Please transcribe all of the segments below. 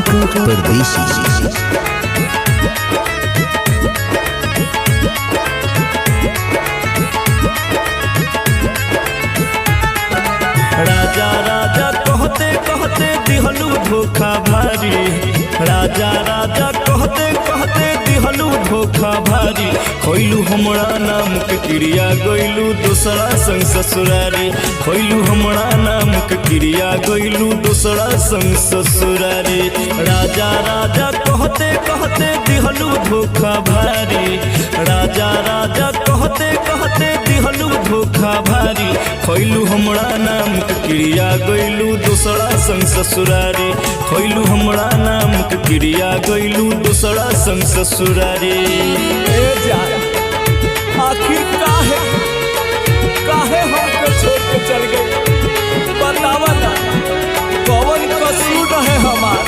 पंकज परदेसी। राजा राजा कहते कहते दिहलू धोखा भारी, राजा राजा कहते कहते दिहलू धोखा भारी। खोइलू हमरा नाम के क्रिया गइलू दूसरा संग ससुरारी, खोइलू हमरा नाम के क्रिया गइलू दूसरा संग ससुरारी। राजा राजा कहते कहते दिहलू धोखा भारी, राजा राजा कहते कहते दिहलू धोखा भारी। खोइलू हमरा नाम के क्रिया गइलू दूसरा संग ससुरारी, खोइलू हमरा नाम के क्रिया गइलू दूसरा संग ससुरारी। आखिर काहे काहे हमको छोड़ के चल गई, बतावा ना कौन कसूर है हमार।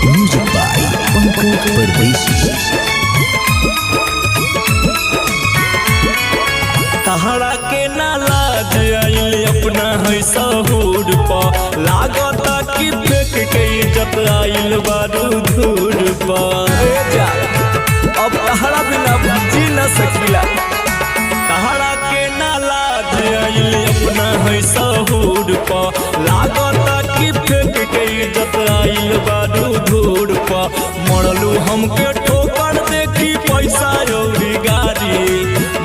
म्यूजिक बाय पंकज परदेसी। तहरा के ना लाज आइल अपना है सहूर पा, लागता कि फेंक के इज्जत आइल बारू धूर पा। अब तहरा बिना जी न सकिला। तहरा के ना लाज आइल अपना है सहूर पा, लागता कि फेंक के इज्जत आइल बारू धूर पा। मरलू हमके ठोकर देखी पैसा औरी गाड़ी,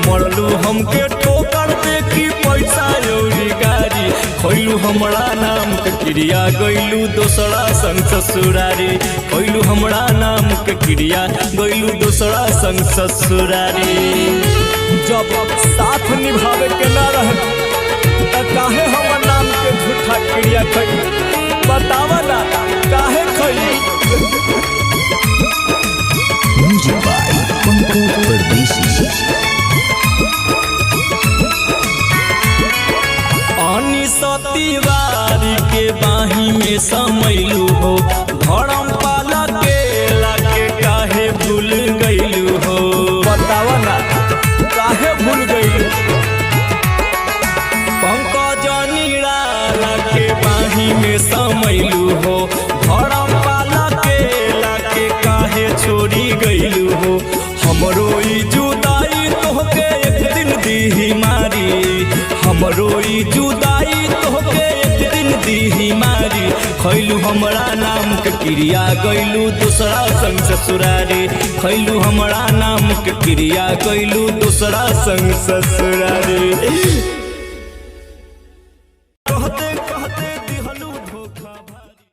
मरलू हमके ठोकर देखी पैसा औरी गाड़ी। खोइलू हमरा नाम के क्रिया गइलू दूसरा संग ससुरारी, खोइलू हमरा नाम के क्रिया गइलू दूसरा संग ससुरारी। जब साथ निभावे के ना रहे त काहे हमर नाम के झूठा क्रिया खई, बतावा ना काहे खई। म्यूजिक बाय पंकज परदेसी। तिवारी के बाही में समैलू हो, धर्म पाला के लाके काहे भूल गइलू हो। बतावा ना काहे भूल गइलू। पंकज निराला के बाही में समैलू हो, धर्म पाला के लाके काहे छोड़ी गइलू हो। हमरो ई जुदाई तोहके एक दिन दीही मारी, हमरो ई जुदाई तोहके एक दिन दीही मारी। खैलू हमरा नाम के क्रिया गइलू दूसरा संग ससुरारी, खैलू हमरा नाम के क्रिया गइलू दूसरा संग ससुरारी।